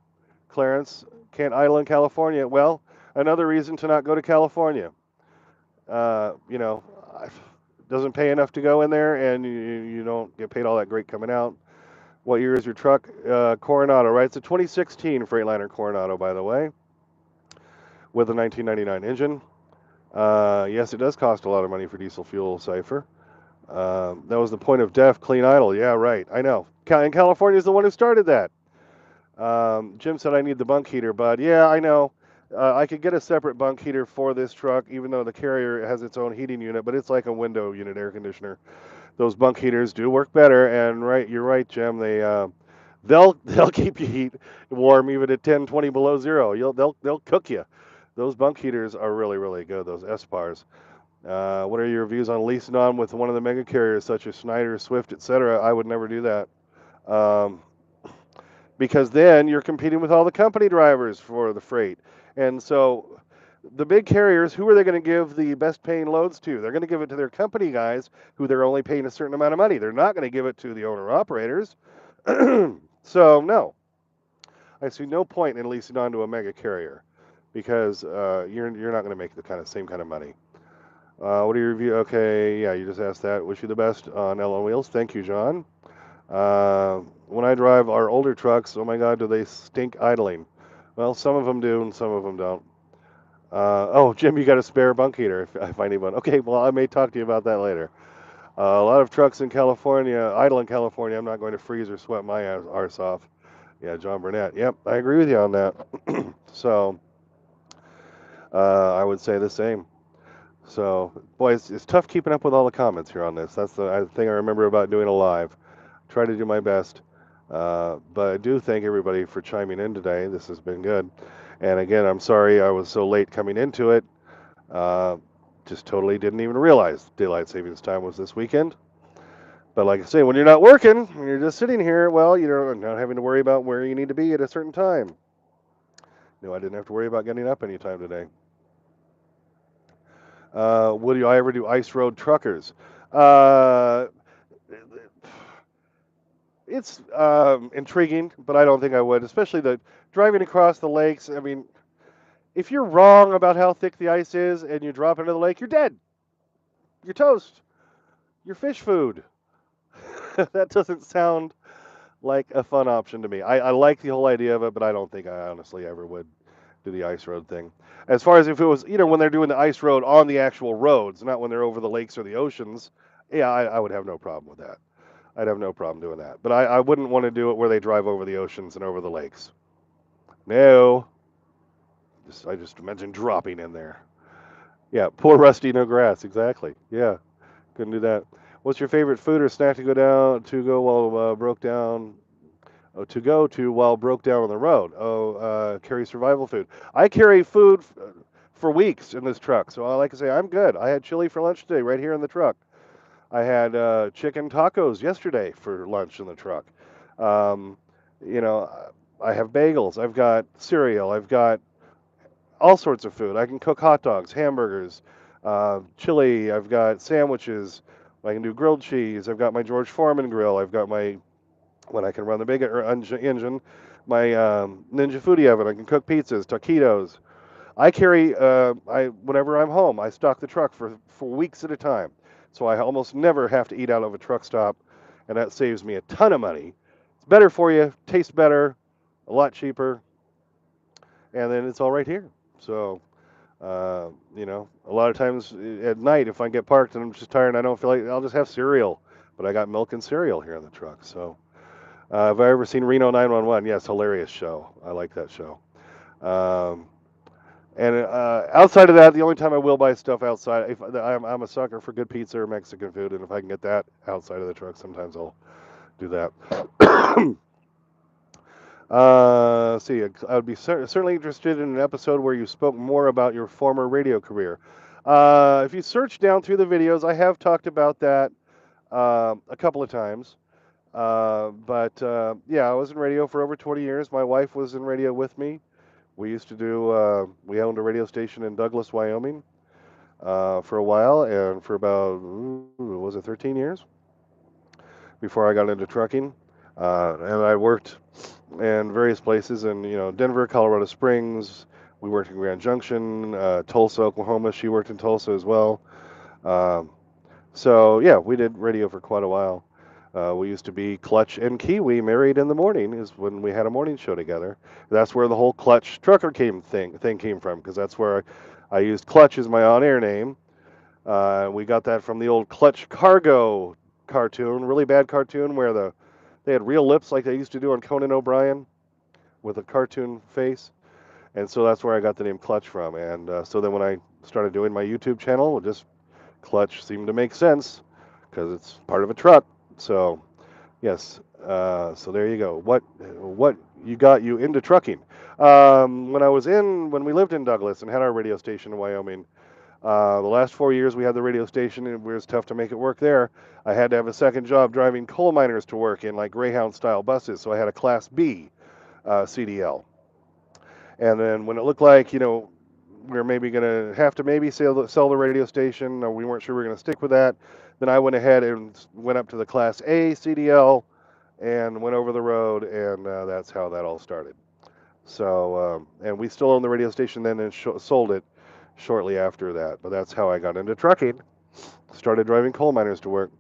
Clarence, can't idle in California. Well, another reason to not go to California. It doesn't pay enough to go in there, and you don't get paid all that great coming out. What year is your truck? Coronado, right? It's a 2016 Freightliner Coronado, by the way, with a 1999 engine. Yes, it does cost a lot of money for diesel fuel, Cypher. That was the point of DEF, clean idle. Yeah, right. I know. And California is the one who started that. Jim said I need the bunk heater, bud. Yeah, I know. I could get a separate bunk heater for this truck, even though the Carrier has its own heating unit, but it's like a window unit air conditioner. Those bunk heaters do work better, and you're right, Jim. They'll keep you warm even at 10, 20 below zero. They'll cook you. Those bunk heaters are really, really good. Those S-Bars. What are your views on leasing on with one of the mega carriers such as Schneider, Swift, etc.? I would never do that. Because then you're competing with all the company drivers for the freight. And so the big carriers, who are they going to give the best paying loads to? They're going to give it to their company guys who they're only paying a certain amount of money. They're not going to give it to the owner operators. So, no. I see no point in leasing onto a mega carrier because you're not going to make the same kind of money. What are your reviews? Okay, yeah, you just asked that. Wish you the best on L on Wheels. Thank you, John. When I drive our older trucks, oh my God, do they stink idling? Well, some of them do and some of them don't. Oh, Jim, you got a spare bunk heater if I need one. Okay, well, I may talk to you about that later. A lot of trucks in California, idle in California, I'm not going to freeze or sweat my arse off. Yeah, John Burnett. Yep, I agree with you on that. So, I would say the same. So, boy, it's tough keeping up with all the comments here on this. That's the thing I remember about doing a live. Try to do my best. But I do thank everybody for chiming in today. This has been good. And again, I'm sorry I was so late coming into it. Uh, just totally didn't even realize daylight savings time was this weekend. But like I say, when you're not working, when you're just sitting here, well, you're not having to worry about where you need to be at a certain time. No, I didn't have to worry about getting up anytime today. Would I ever do ice road truckers? Uh, it's intriguing, but I don't think I would, especially the driving across the lakes. I mean, if you're wrong about how thick the ice is and you drop into the lake, you're dead. You're toast. You're fish food. That doesn't sound like a fun option to me. I like the whole idea of it, but I don't think I honestly ever would do the ice road thing. As far as if it was, when they're doing the ice road on the actual roads, not when they're over the lakes or the oceans, yeah, I would have no problem with that. I'd have no problem doing that. But I wouldn't want to do it where they drive over the oceans and over the lakes. No. I just imagine dropping in there. Yeah, poor Rusty, no grass. Exactly. Yeah, couldn't do that. What's your favorite food or snack to go while broke down? Oh, to go to while broke down on the road. Oh, carry survival food. I carry food for weeks in this truck, so I like to say I'm good. I had chili for lunch today, right here in the truck. I had chicken tacos yesterday for lunch in the truck. Um, you know, I have bagels. I've got cereal. I've got all sorts of food. I can cook hot dogs, hamburgers, chili. I've got sandwiches. I can do grilled cheese. I've got my George Foreman grill. I've got my when I can run the big engine, my Ninja Foodie oven. I can cook pizzas, taquitos. I carry whenever I'm home, I stock the truck for weeks at a time, so I almost never have to eat out of a truck stop, and that saves me a ton of money. It's better for you, tastes better, a lot cheaper, and then it's all right here. So, a lot of times at night, if I get parked and I'm just tired and I don't feel like, I'll just have cereal. But I got milk and cereal here in the truck. So, have I ever seen Reno 911? Yes, hilarious show. I like that show. Um, and outside of that, the only time I will buy stuff outside, if I'm a sucker for good pizza or Mexican food, and if I can get that outside of the truck, sometimes I'll do that. See, I would be certainly interested in an episode where you spoke more about your former radio career. If you search down through the videos, I have talked about that a couple of times. But yeah, I was in radio for over 20 years. My wife was in radio with me. We used to we owned a radio station in Douglas, Wyoming for a while, and for about, was it 13 years before I got into trucking. And I worked in various places in Denver, Colorado Springs. We worked in Grand Junction, Tulsa, Oklahoma. She worked in Tulsa as well. Um, so yeah, we did radio for quite a while. We used to be Clutch and Kiwi Married in the Morning is when we had a morning show together. That's where the whole Clutch Trucker thing came from, because that's where I used Clutch as my on-air name. We got that from the old Clutch Cargo cartoon, really bad cartoon where they had real lips like they used to do on Conan O'Brien with a cartoon face. And so that's where I got the name Clutch from. And so then when I started doing my YouTube channel, just Clutch seemed to make sense because it's part of a truck. So yes, so there you go. What got you into trucking? When we lived in Douglas and had our radio station in Wyoming, the last 4 years we had the radio station, and it was tough to make it work there. I had to have a second job driving coal miners to work in like Greyhound style buses, so I had a Class B CDL. And then when it looked like, we were maybe going to have to maybe sell the radio station, or we weren't sure we were going to stick with that, then I went ahead and went up to the Class A CDL and went over the road, and that's how that all started. So, and we still own the radio station then and sold it shortly after that. But that's how I got into trucking. Started driving coal miners to work.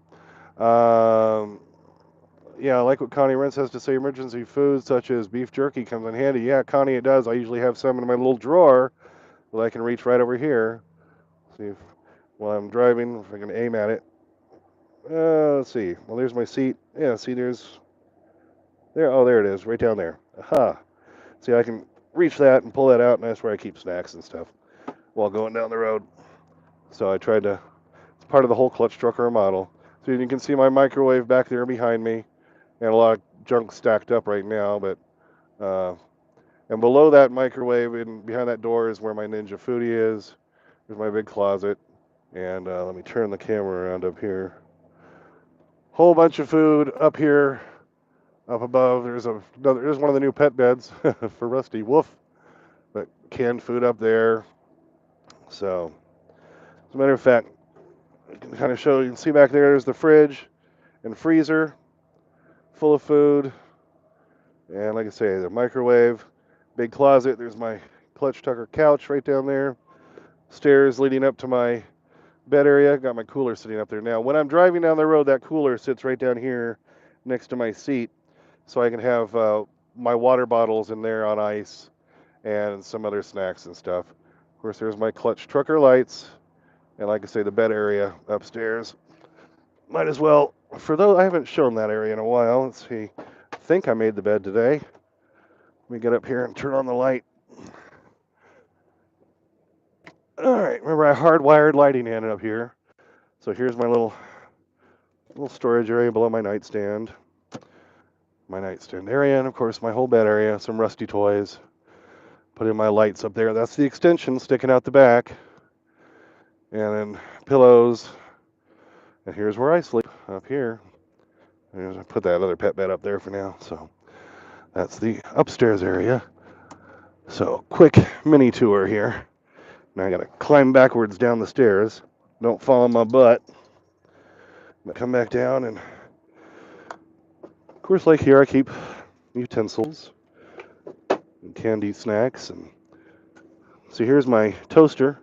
Yeah, I like what Connie Rentz has to say. Emergency foods such as beef jerky comes in handy. Yeah, Connie, it does. I usually have some in my little drawer that I can reach right over here. See if while I'm driving, if I can aim at it. Let's see. Well, there's my seat. Yeah, see, there. Oh, there it is, right down there. Aha. See, I can reach that and pull that out, and that's where I keep snacks and stuff while going down the road. So I tried to. It's part of the whole Clutch Trucker model. So you can see my microwave back there behind me, and a lot of junk stacked up right now, but and below that microwave and behind that door is where my Ninja Foodi is. There's my big closet. And let me turn the camera around up here. Whole bunch of food up here, up above. There's one of the new pet beds for Rusty. Woof. But canned food up there. So, as a matter of fact, I can kind of show you. Can see back there. There's the fridge and freezer full of food. And like I say, the microwave, big closet. There's my Clutch Tucker couch right down there. Stairs leading up to my bed area. Got my cooler sitting up there. Now, when I'm driving down the road, that cooler sits right down here next to my seat, so I can have my water bottles in there on ice and some other snacks and stuff. Of course, there's my Clutch Trucker lights, and like I say, the bed area upstairs. Might as well, for those, I haven't shown that area in a while. Let's see. I think I made the bed today. Let me get up here and turn on the light. All right, remember I hardwired lighting in up here. So here's my little storage area below my nightstand area, and of course my whole bed area, some Rusty toys. Put in my lights up there. That's the extension sticking out the back. And then pillows. And here's where I sleep, up here. And I put that other pet bed up there for now. So that's the upstairs area. So quick mini tour here. Now I gotta climb backwards down the stairs. Don't fall on my butt. But come back down, and of course, like here, I keep utensils and candy snacks. And so here's my toaster.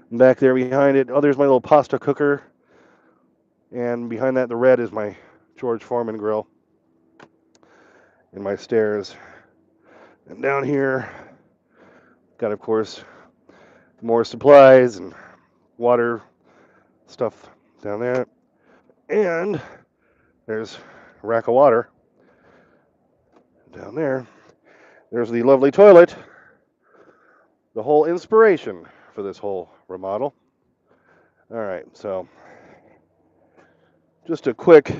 And back there behind it, oh, there's my little pasta cooker. And behind that, the red is my George Foreman grill. And my stairs. And down here, got, of course, more supplies and water stuff down there. And there's a rack of water down there. There's the lovely toilet. The whole inspiration for this whole remodel. All right, so just a quick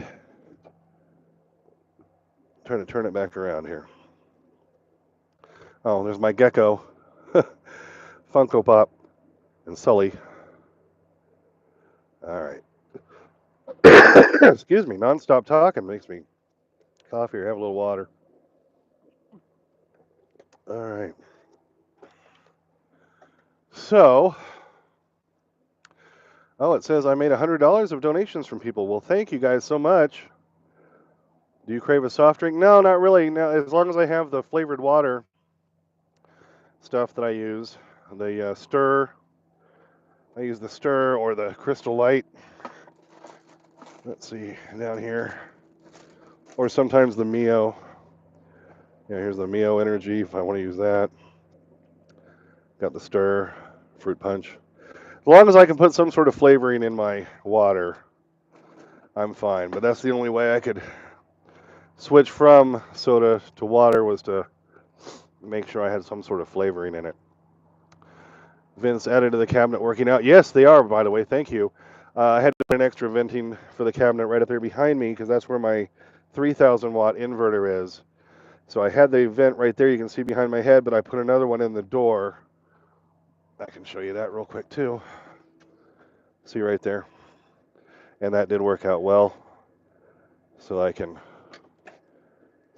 turn it back around here. Oh, there's my gecko, Funko Pop, and Sully. All right. Excuse me, non-stop talking makes me cough here. Have a little water. All right. So, oh, it says I made $100 of donations from people. Well, thank you guys so much. Do you crave a soft drink? No, not really. No, as long as I have the flavored water stuff that I use, the Stir. I use the Stir or the Crystal Light. Let's see, down here. Or sometimes the Mio. Yeah, here's the Mio Energy if I want to use that. Got the Stir, Fruit Punch. As long as I can put some sort of flavoring in my water, I'm fine. But that's the only way I could switch from soda to water, was to make sure I had some sort of flavoring in it. Vents added to the cabinet working out. Yes, they are, by the way. Thank you. I had to put an extra venting for the cabinet right up there behind me, because that's where my 3,000 watt inverter is. So I had the vent right there, you can see behind my head, but I put another one in the door. I can show you that real quick too. See right there. And that did work out well. So that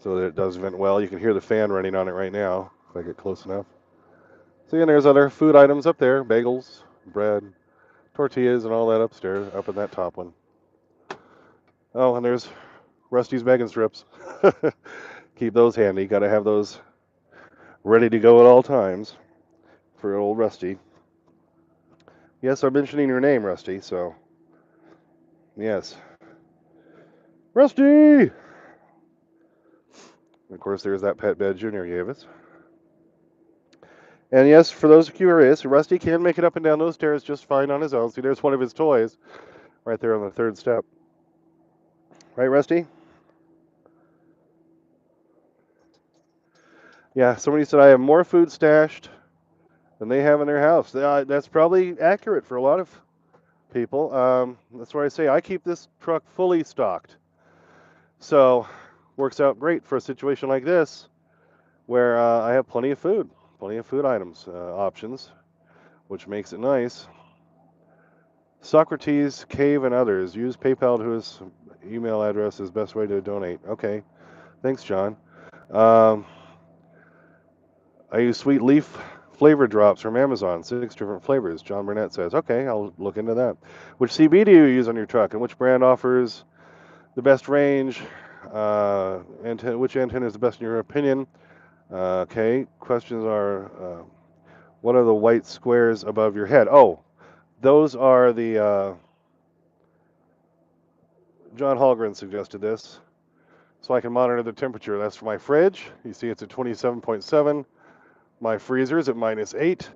it does vent well. You can hear the fan running on it right now, if I get close enough. So again, there's other food items up there, bagels, bread, tortillas, and all that upstairs, up in that top one. Oh, and there's Rusty's bacon strips. Keep those handy. Got to have those ready to go at all times for old Rusty. Yes, I'm mentioning your name, Rusty, so yes. Rusty! Of course, there's that pet bed Junior gave us. And yes, for those curious, Rusty can make it up and down those stairs just fine on his own. See, there's one of his toys right there on the third step. Right, Rusty? Yeah, somebody said I have more food stashed than they have in their house. That's probably accurate for a lot of people. That's why I say I keep this truck fully stocked. So works out great for a situation like this where I have plenty of food items, options, which makes it nice. Socrates, Cave, and others use PayPal to his email address as best way to donate. Okay, thanks, John. I use Sweet Leaf flavor drops from Amazon, 6 different flavors. John Burnett says, okay, I'll look into that. Which CB do you use on your truck, and which brand offers the best range? Which antenna is the best in your opinion? Okay, questions are, what are the white squares above your head? Oh, those are the, John Hallgren suggested this, so I can monitor the temperature. That's for my fridge. You see it's at 27.7. My freezer is at -8.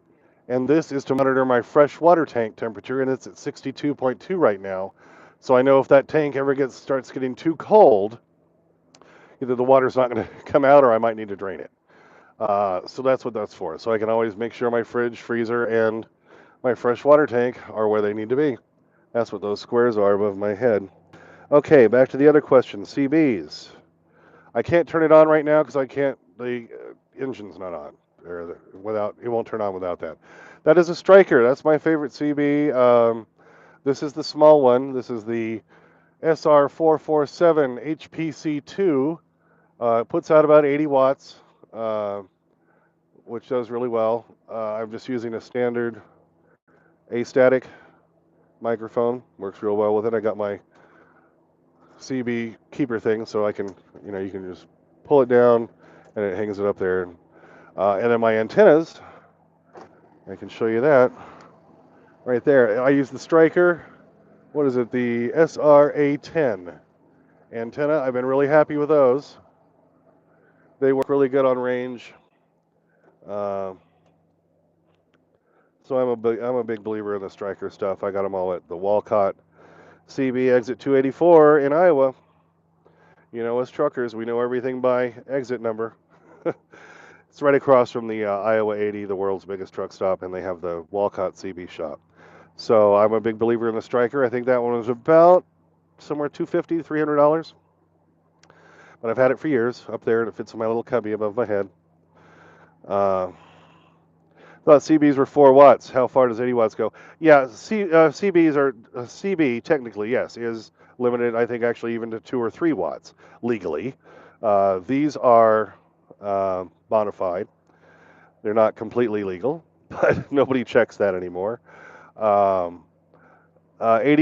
And this is to monitor my fresh water tank temperature, and it's at 62.2 right now. So I know if that tank ever starts getting too cold, either the water's not going to come out or I might need to drain it. So that's what that's for. So I can always make sure my fridge, freezer, and my fresh water tank are where they need to be. That's what those squares are above my head. Okay, back to the other question. CBs. I can't turn it on right now because I can't. The engine's not on. It won't turn on without that. That is a Striker. That's my favorite CB. This is the small one. This is the SR447 HPC2. It puts out about 80 watts, which does really well. I'm just using a standard astatic microphone. Works real well with it. I got my CB keeper thing, so I can, you can just pull it down and it hangs it up there. And then my antennas, I can show you that right there. I use the Striker. What is it? The SRA10 antenna. I've been really happy with those. They work really good on range. So I'm a big believer in the Striker stuff. I got them all at the Walcott CB exit 284 in Iowa. You know, as truckers, we know everything by exit number. It's right across from the Iowa 80, the world's biggest truck stop, and they have the Walcott CB shop. So I'm a big believer in the Striker. I think that one was about somewhere $250, $300. But I've had it for years up there, and it fits in my little cubby above my head. Thought CBs were 4 watts. How far does 80 watts go? Yeah, CBs are CB technically, yes, is limited. I think actually even to 2 or 3 watts legally. These are bona fide. They're not completely legal, but nobody checks that anymore. 80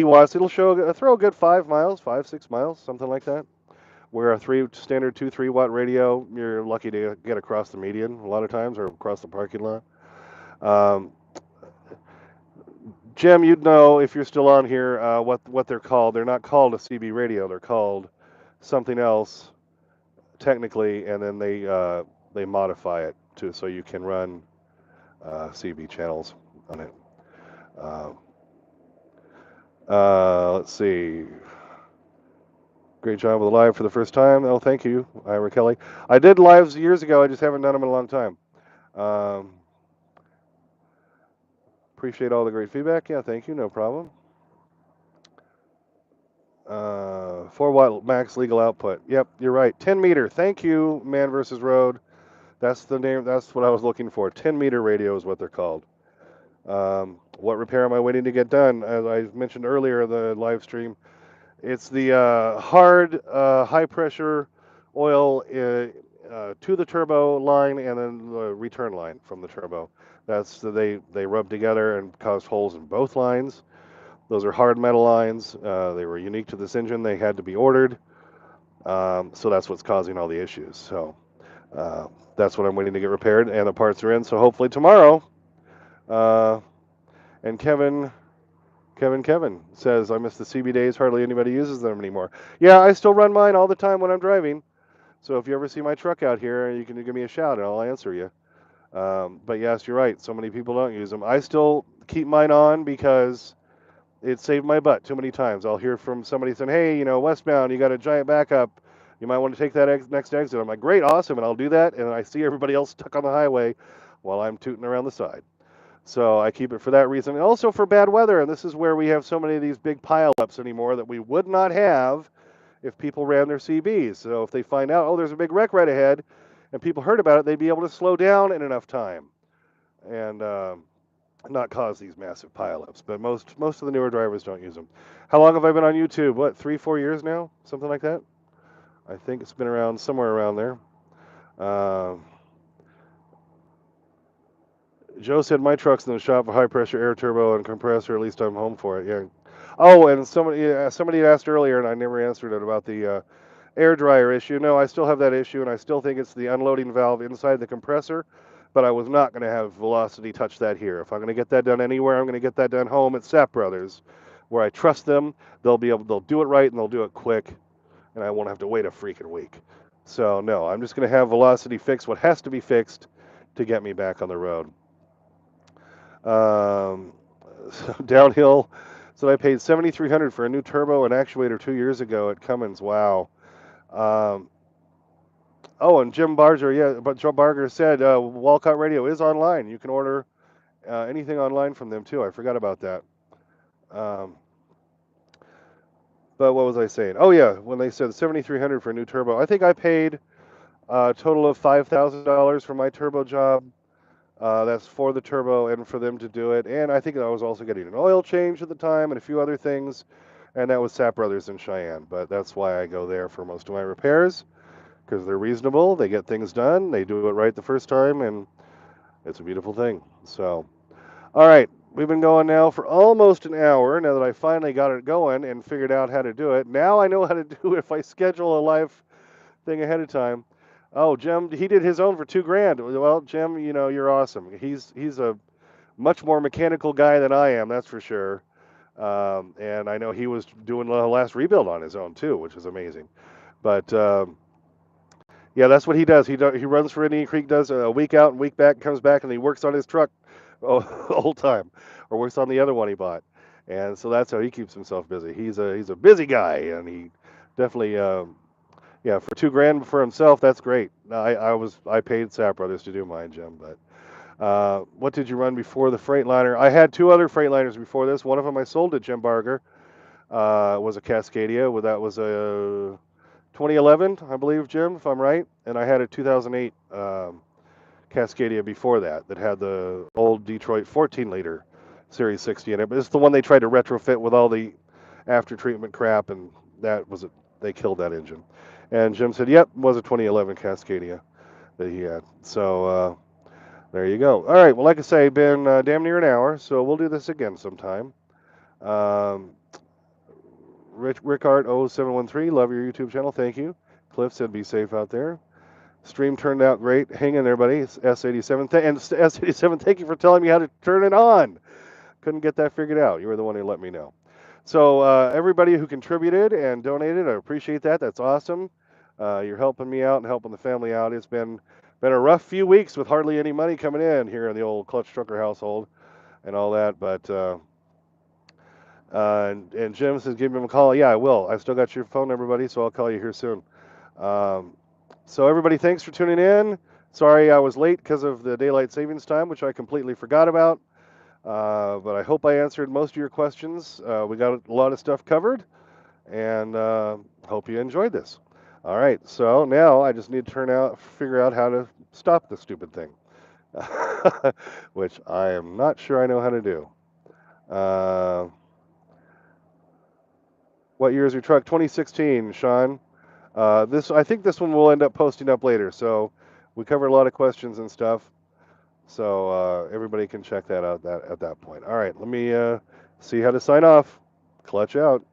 watts, it'll throw a good 5 miles, 5-6 miles, something like that. Where a standard 2-3 watt radio, you're lucky to get across the median a lot of times, or across the parking lot. Jim, you'd know if you're still on here what they're called. They're not called a CB radio. They're called something else technically, and then they modify it so you can run CB channels on it. Let's see. Great job with the live for the first time. Oh, thank you, Ira Kelly. I did lives years ago. I just haven't done them in a long time. Appreciate all the great feedback. Yeah, thank you. No problem. 4 watt max legal output. Yep, you're right. 10 meter. Thank you, Man versus Road. That's the name. That's what I was looking for. 10 meter radio is what they're called. What repair am I waiting to get done? As I mentioned earlier, the live stream. It's the hard, high pressure oil to the turbo line and then the return line from the turbo. They rub together and caused holes in both lines. Those are hard metal lines. They were unique to this engine. They had to be ordered. So that's what's causing all the issues. So that's what I'm waiting to get repaired, and the parts are in. So hopefully tomorrow. And Kevin says, I miss the CB days. Hardly anybody uses them anymore. Yeah, I still run mine all the time when I'm driving. So if you ever see my truck out here, you can give me a shout and I'll answer you. But yes, you're right. So many people don't use them. I still keep mine on because it saved my butt too many times. I'll hear from somebody saying, hey, westbound, you got a giant backup. You might want to take that next exit. I'm like, great, awesome, and I'll do that. And I see everybody else stuck on the highway while I'm tooting around the side. So I keep it for that reason. And also for bad weather. And this is where we have so many of these big pileups anymore that we would not have if people ran their CBs. So if they find out, oh, there's a big wreck right ahead, and people heard about it, they'd be able to slow down in enough time and not cause these massive pileups. But most of the newer drivers don't use them. How long have I been on YouTube? What, 3-4 years now? Something like that? I think it's been around somewhere around there. Joe said my truck's in the shop for high pressure air turbo and compressor. At least I'm home for it. Yeah. Oh, and somebody asked earlier, and I never answered it about the air dryer issue. No, I still have that issue, and I still think it's the unloading valve inside the compressor. But I was not going to have Velocity touch that here. If I'm going to get that done anywhere, I'm going to get that done home at Sap Brothers, where I trust them. They'll do it right and they'll do it quick, and I won't have to wait a freaking week. So no, I'm just going to have Velocity fix what has to be fixed to get me back on the road. So downhill. So I paid $7,300 for a new turbo and actuator 2 years ago at Cummins. Wow. Oh, and Jim Barger, yeah, but Joe Barger said Walcott Radio is online. You can order anything online from them too. I forgot about that. But what was I saying? Oh yeah, when they said $7,300 for a new turbo, I think I paid a total of $5,000 for my turbo job. That's for the turbo and for them to do it. And I think I was also getting an oil change at the time and a few other things. And that was Sap Brothers in Cheyenne. But that's why I go there for most of my repairs, because they're reasonable. They get things done. They do it right the first time, and it's a beautiful thing. So, all right. We've been going now for almost an hour. Now that I finally got it going and figured out how to do it, now I know how to do it if I schedule a live thing ahead of time. Oh, Jim, he did his own for $2,000. Well, Jim, you know, you're awesome. He's a much more mechanical guy than I am, that's for sure. And I know he was doing the last rebuild on his own too, which is amazing. But yeah, that's what he does. He runs for Indian Creek, does a week out and week back, comes back, and he works on his truck the whole time, or works on the other one he bought. And so that's how he keeps himself busy. He's a busy guy, and he definitely. Yeah, for $2,000 for himself, that's great. I paid Sap Brothers to do mine, Jim. But what did you run before the Freightliner? I had 2 other Freightliners before this. One of them I sold to Jim Barger. Was a Cascadia. That was a 2011, I believe, Jim, if I'm right. And I had a 2008 Cascadia before that had the old Detroit 14-liter Series 60 in it. But it's the one they tried to retrofit with all the after treatment crap, and that was it. They killed that engine. And Jim said, yep, it was a 2011 Cascadia that he had. So there you go. All right, well, like I say, been damn near an hour, so we'll do this again sometime. Rickart0713, love your YouTube channel, thank you. Cliff said be safe out there. Stream turned out great. Hang in there, buddy. It's S87. And S87, thank you for telling me how to turn it on. Couldn't get that figured out. You were the one who let me know. So everybody who contributed and donated, I appreciate that. That's awesome. You're helping me out and helping the family out. It's been a rough few weeks with hardly any money coming in here in the old Clutch Trucker household and all that. But and Jim says, give him a call. Yeah, I will. I still got your phone number, buddy, so I'll call you here soon. So everybody, thanks for tuning in. Sorry I was late because of the daylight savings time, which I completely forgot about. But I hope I answered most of your questions. We got a lot of stuff covered, and hope you enjoyed this. All right, so now I just need to figure out how to stop the stupid thing, which I am not sure I know how to do. What year is your truck? 2016, Sean. I think this one will end up posting up later. So we covered a lot of questions and stuff. So everybody can check that out at that point. All right, let me see how to sign off. Clutch out.